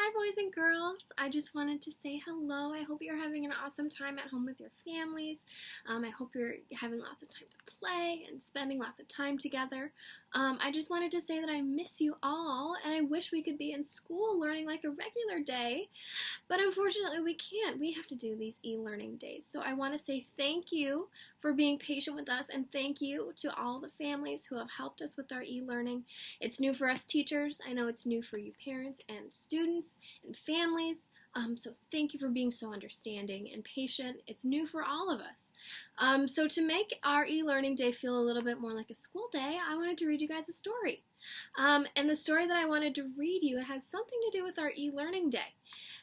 Hi, boys and girls. I just wanted to say hello. I hope you're having an awesome time at home with your families. I hope you're having lots of time to play and spending lots of time together. I just wanted to say that I miss you all, and I wish we could be in school learning like a regular day, but unfortunately we can't. We have to do these e-learning days. So I want to say thank you for being patient with us, and thank you to all the families who have helped us with our e-learning. It's new for us teachers. I know it's new for you parents and students and families. So thank you for being so understanding and patient. It's new for all of us. So to make our e-learning day feel a little bit more like a school day, I wanted to read you guys a story. And the story that I wanted to read you has something to do with our e-learning day.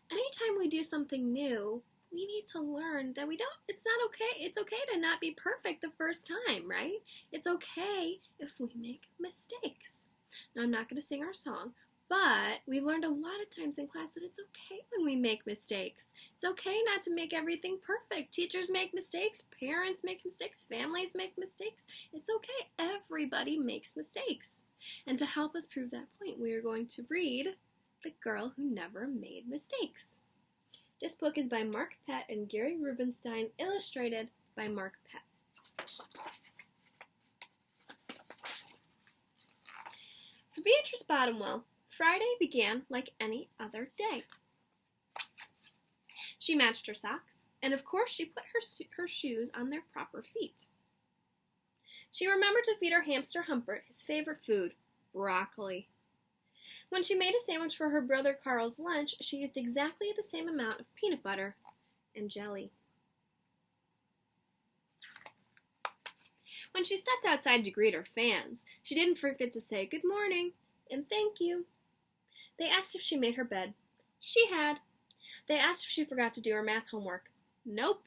Anytime we do something new, we need to learn that it's not okay. It's okay to not be perfect the first time, right? It's okay if we make mistakes. Now, I'm not going to sing our song, but we've learned a lot of times in class that it's okay when we make mistakes. It's okay not to make everything perfect. Teachers make mistakes, parents make mistakes, families make mistakes. It's okay. Everybody makes mistakes. And to help us prove that point, we are going to read The Girl Who Never Made Mistakes. This book is by Mark Pett and Gary Rubinstein, illustrated by Mark Pett. For Beatrice Bottomwell, Friday began like any other day. She matched her socks, and of course she put her shoes on their proper feet. She remembered to feed her hamster Humpert his favorite food, broccoli. When she made a sandwich for her brother Carl's lunch, she used exactly the same amount of peanut butter and jelly. When she stepped outside to greet her fans, she didn't forget to say good morning and thank you. They asked if she made her bed. She had. They asked if she forgot to do her math homework. Nope.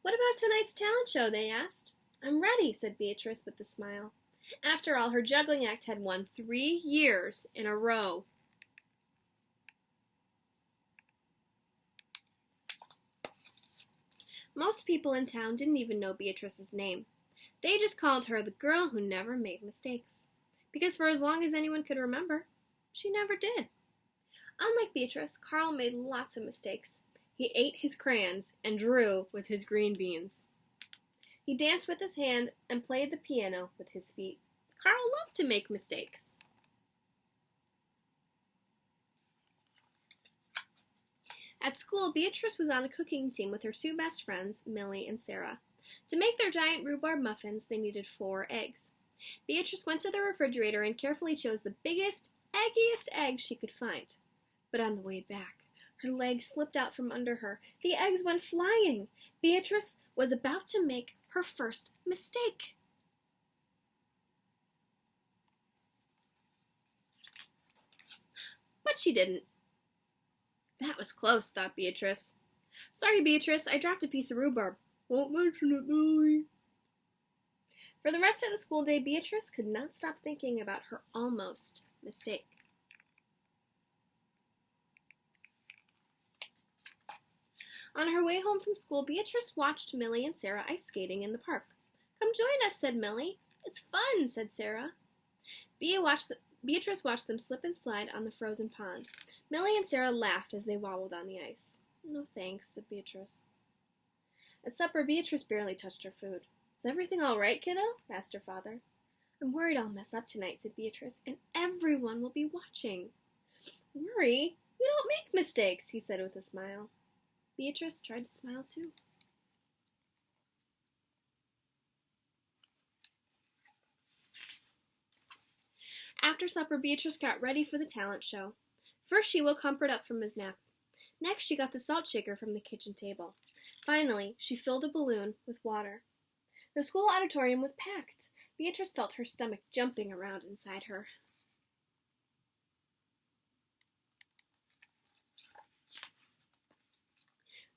What about tonight's talent show, they asked. I'm ready, said Beatrice with a smile. After all, her juggling act had won 3 years in a row. Most people in town didn't even know Beatrice's name. They just called her the girl who never made mistakes. Because for as long as anyone could remember, she never did. Unlike Beatrice, Carl made lots of mistakes. He ate his crayons and drew with his green beans. He danced with his hand and played the piano with his feet. Carl loved to make mistakes. At school, Beatrice was on a cooking team with her 2 best friends, Millie and Sarah. To make their giant rhubarb muffins, they needed 4 eggs. Beatrice went to the refrigerator and carefully chose the biggest, eggiest egg she could find. But on the way back, her legs slipped out from under her. The eggs went flying. Beatrice was about to make her first mistake. But she didn't. That was close, thought Beatrice. Sorry, Beatrice, I dropped a piece of rhubarb. Won't mention it, Millie. For the rest of the school day, Beatrice could not stop thinking about her almost mistake. On her way home from school, Beatrice watched Millie and Sarah ice skating in the park. Come join us, said Millie. It's fun, said Sarah. Beatrice watched them slip and slide on the frozen pond. Millie and Sarah laughed as they wobbled on the ice. No thanks, said Beatrice. At supper, Beatrice barely touched her food. Is everything all right, kiddo? Asked her father. I'm worried I'll mess up tonight, said Beatrice, and everyone will be watching. Worry? You don't make mistakes, he said with a smile. Beatrice tried to smile too. After supper, Beatrice got ready for the talent show. First, she woke Humpert up from his nap. Next, she got the salt shaker from the kitchen table. Finally, she filled a balloon with water. The school auditorium was packed. Beatrice felt her stomach jumping around inside her.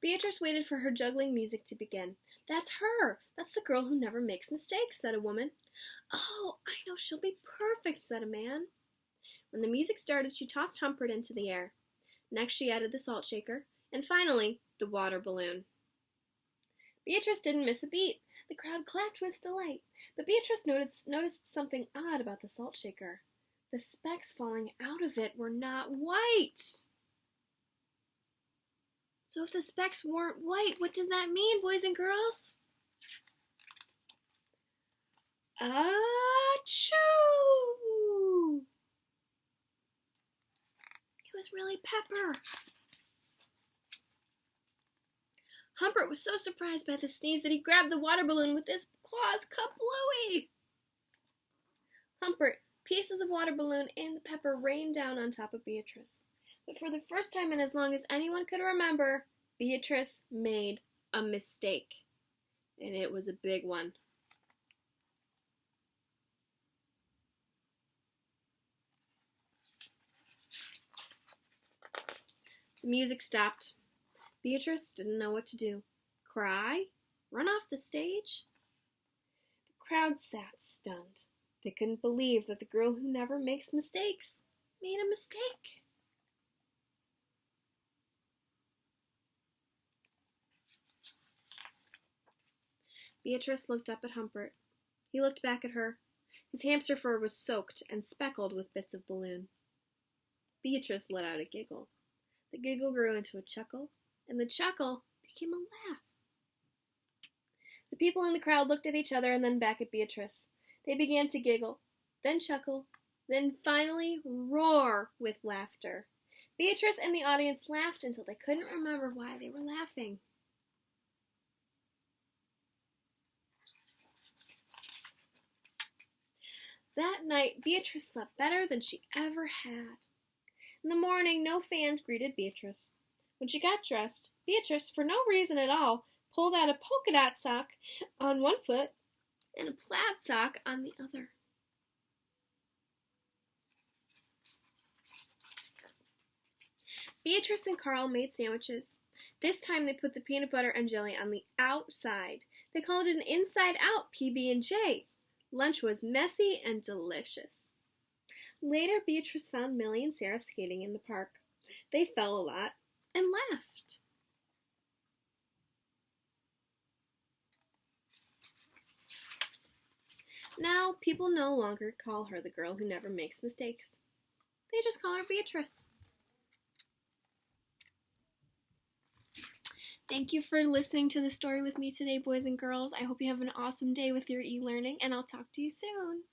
Beatrice waited for her juggling music to begin. That's her! That's the girl who never makes mistakes, said a woman. Oh, I know she'll be perfect, said a man. When the music started, she tossed Humpert into the air. Next, she added the salt shaker, and finally, the water balloon. Beatrice didn't miss a beat. The crowd clapped with delight, but Beatrice noticed something odd about the salt shaker. The specks falling out of it were not white. So if the specks weren't white, what does that mean, boys and girls? Achoo! It was really Pepper. Humpert was so surprised by the sneeze that he grabbed the water balloon with his claws. Kablooey! Humpert, pieces of water balloon, and the pepper rained down on top of Beatrice. But for the first time in as long as anyone could remember, Beatrice made a mistake. And it was a big one. The music stopped. Beatrice didn't know what to do. Cry? Run off the stage? The crowd sat stunned. They couldn't believe that the girl who never makes mistakes made a mistake. Beatrice looked up at Humpert. He looked back at her. His hamster fur was soaked and speckled with bits of balloon. Beatrice let out a giggle. The giggle grew into a chuckle, and the chuckle became a laugh. The people in the crowd looked at each other and then back at Beatrice. They began to giggle, then chuckle, then finally roar with laughter. Beatrice and the audience laughed until they couldn't remember why they were laughing. That night, Beatrice slept better than she ever had. In the morning, no fans greeted Beatrice. When she got dressed, Beatrice, for no reason at all, pulled out a polka dot sock on one foot and a plaid sock on the other. Beatrice and Carl made sandwiches. This time they put the peanut butter and jelly on the outside. They called it an inside-out PB&J. Lunch was messy and delicious. Later, Beatrice found Millie and Sarah skating in the park. They fell a lot and laughed. Now, people no longer call her the girl who never makes mistakes. They just call her Beatrice. Thank you for listening to the story with me today, boys and girls. I hope you have an awesome day with your e-learning, and I'll talk to you soon.